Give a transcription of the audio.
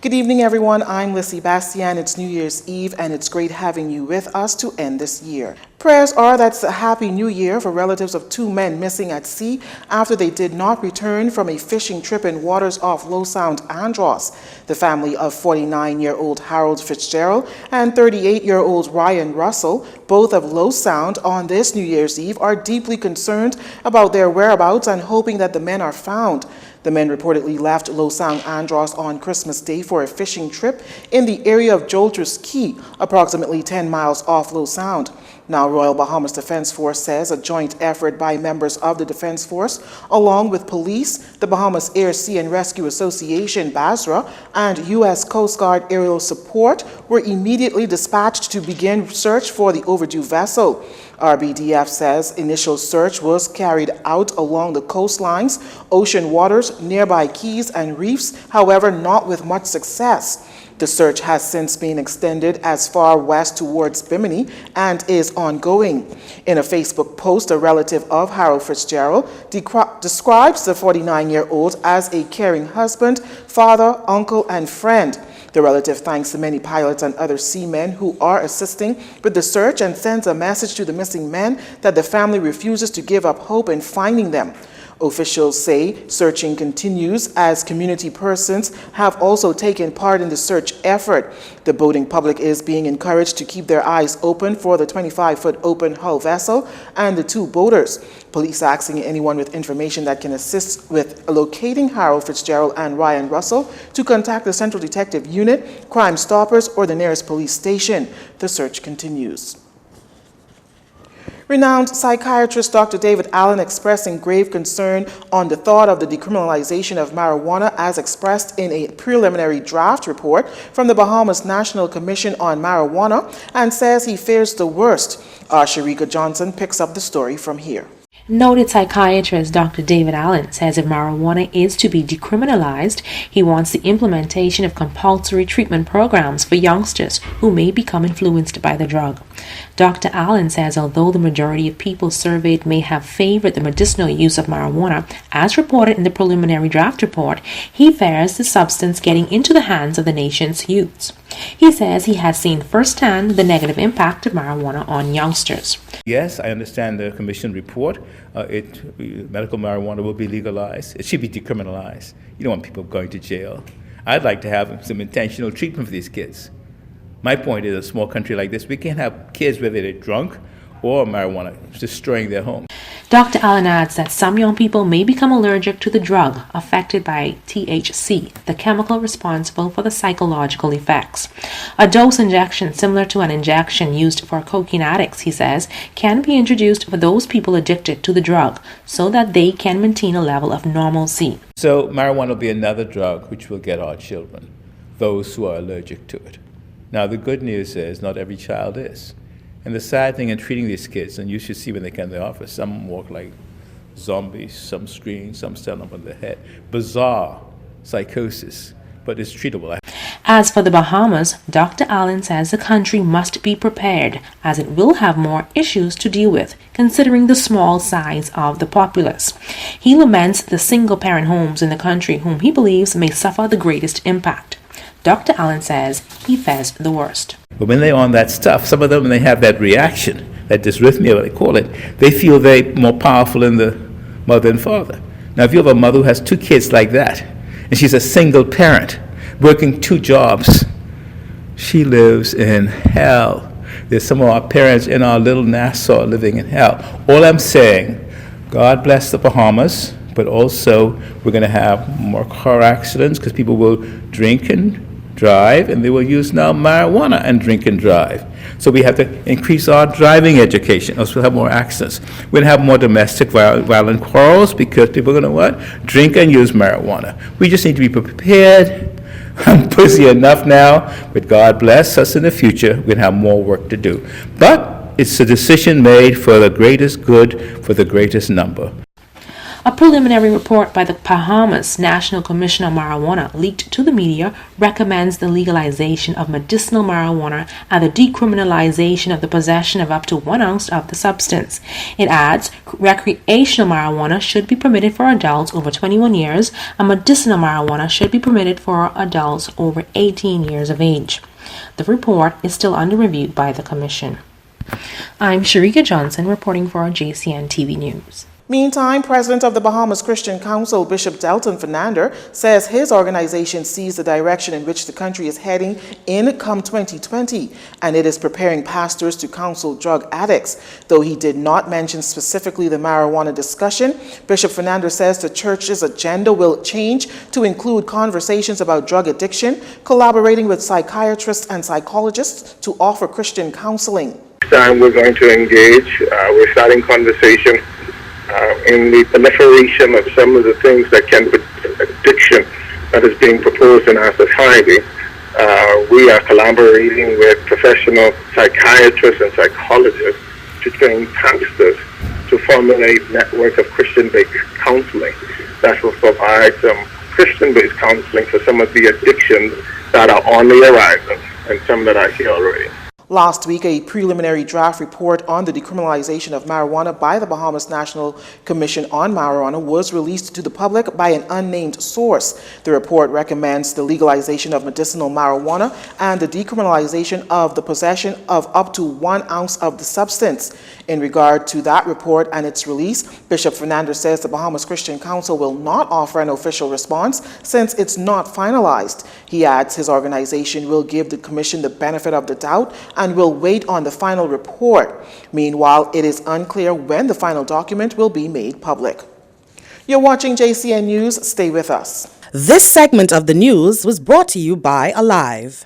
Good evening, everyone. I'm Lissy Bastian. It's New Year's Eve, and it's great having you with us to end this year. Prayers are that's a happy new year for relatives of two men missing at sea after they did not return from a fishing trip in waters off Low Sound, Andros. The family of 49-year-old Harold Fitzgerald and 38-year-old Ryan Russell, both of Low Sound, on this New Year's Eve are deeply concerned about their whereabouts and hoping that the men are found. The men reportedly left Low Sound, Andros on Christmas Day for a fishing trip in the area of Jolter's Key, approximately 10 miles off Low Sound. Now, Royal Bahamas Defense Force says a joint effort by members of the Defense Force, along with police, the Bahamas Air, Sea and Rescue Association, BASRA, and U.S. Coast Guard aerial support were immediately dispatched to begin search for the overdue vessel. RBDF says initial search was carried out along the coastlines, ocean waters, nearby keys and reefs, however, not with much success. The search has since been extended as far west towards Bimini and is ongoing. In a Facebook post, a relative of Harold Fitzgerald describes the 49-year-old as a caring husband, father, uncle, and friend. The relative thanks the many pilots and other seamen who are assisting with the search and sends a message to the missing men that the family refuses to give up hope in finding them. Officials say searching continues as community persons have also taken part in the search effort. The boating public is being encouraged to keep their eyes open for the 25-foot open hull vessel and the two boaters. Police asking anyone with information that can assist with locating Harold Fitzgerald and Ryan Russell to contact the Central Detective Unit, Crime Stoppers, or the nearest police station. The search continues. Renowned psychiatrist Dr. David Allen expressing grave concern on the thought of the decriminalization of marijuana as expressed in a preliminary draft report from the Bahamas National Commission on Marijuana and says he fears the worst. Sharika Johnson picks up the story from here. Noted psychiatrist Dr. David Allen says if marijuana is to be decriminalized, he wants the implementation of compulsory treatment programs for youngsters who may become influenced by the drug. Dr. Allen says although the majority of people surveyed may have favored the medicinal use of marijuana, as reported in the preliminary draft report, he fears the substance getting into the hands of the nation's youths. He says he has seen firsthand the negative impact of marijuana on youngsters. Yes, I understand the commission report. Medical marijuana will be legalized. It should be decriminalized. You don't want people going to jail. I'd like to have some intentional treatment for these kids. My point is, a small country like this, we can't have kids whether they're drunk or marijuana destroying their home. Dr. Allen adds that some young people may become allergic to the drug affected by THC, the chemical responsible for the psychological effects. A dose injection similar to an injection used for cocaine addicts, he says, can be introduced for those people addicted to the drug so that they can maintain a level of normalcy. So marijuana will be another drug which will get our children, those who are allergic to it. Now the good news is not every child is. And the sad thing in treating these kids, and you should see when they come to the office, some walk like zombies, some scream, some stand up on their head. Bizarre psychosis, but it's treatable. As for the Bahamas, Dr. Allen says the country must be prepared as it will have more issues to deal with, considering the small size of the populace. He laments the single-parent homes in the country whom he believes may suffer the greatest impact. Dr. Allen says he fears the worst. But when they're on that stuff, some of them, when they have that reaction, that dysrhythmia, what they call it, they feel they're more powerful than the mother and father. Now, if you have a mother who has two kids like that, and she's a single parent, working two jobs, she lives in hell. There's some of our parents in our little Nassau living in hell. All I'm saying, God bless the Bahamas, but also we're going to have more car accidents because people will drink and drive, and they will use now marijuana and drink and drive. So we have to increase our driving education, else we'll have more accidents. We'll have more domestic violent quarrels because people are going to what? Drink and use marijuana. We just need to be prepared. I'm busy enough now, but God bless us in the future. We're going to have more work to do. But it's a decision made for the greatest good, for the greatest number. A preliminary report by the Bahamas National Commission on Marijuana leaked to the media recommends the legalization of medicinal marijuana and the decriminalization of the possession of up to 1 ounce of the substance. It adds recreational marijuana should be permitted for adults over 21 years and medicinal marijuana should be permitted for adults over 18 years of age. The report is still under review by the Commission. I'm Sharika Johnson reporting for JCN-TV News. Meantime, President of the Bahamas Christian Council, Bishop Jcntvnews, says his organization sees the direction in which the country is heading in come 2020, and it is preparing pastors to counsel drug addicts. Though he did not mention specifically the marijuana discussion, Bishop Fernandez says the church's agenda will change to include conversations about drug addiction, collaborating with psychiatrists and psychologists to offer Christian counseling. This time we're going to engage, we're starting conversation in the proliferation of some of the things that can be addiction that is being proposed in our society. We are collaborating with professional psychiatrists and psychologists to train pastors to formulate a network of Christian-based counseling that will provide some Christian-based counseling for some of the addictions that are on the horizon and some that are here already. Last week, a preliminary draft report on the decriminalization of marijuana by the Bahamas National Commission on Marijuana was released to the public by an unnamed source. The report recommends the legalization of medicinal marijuana and the decriminalization of the possession of up to 1 ounce of the substance. In regard to that report and its release, Bishop Fernandez says the Bahamas Christian Council will not offer an official response since it's not finalized. He adds his organization will give the Commission the benefit of the doubt and will wait on the final report. Meanwhile, it is unclear when the final document will be made public. You're watching JCN News. Stay with us. This segment of the news was brought to you by Alive.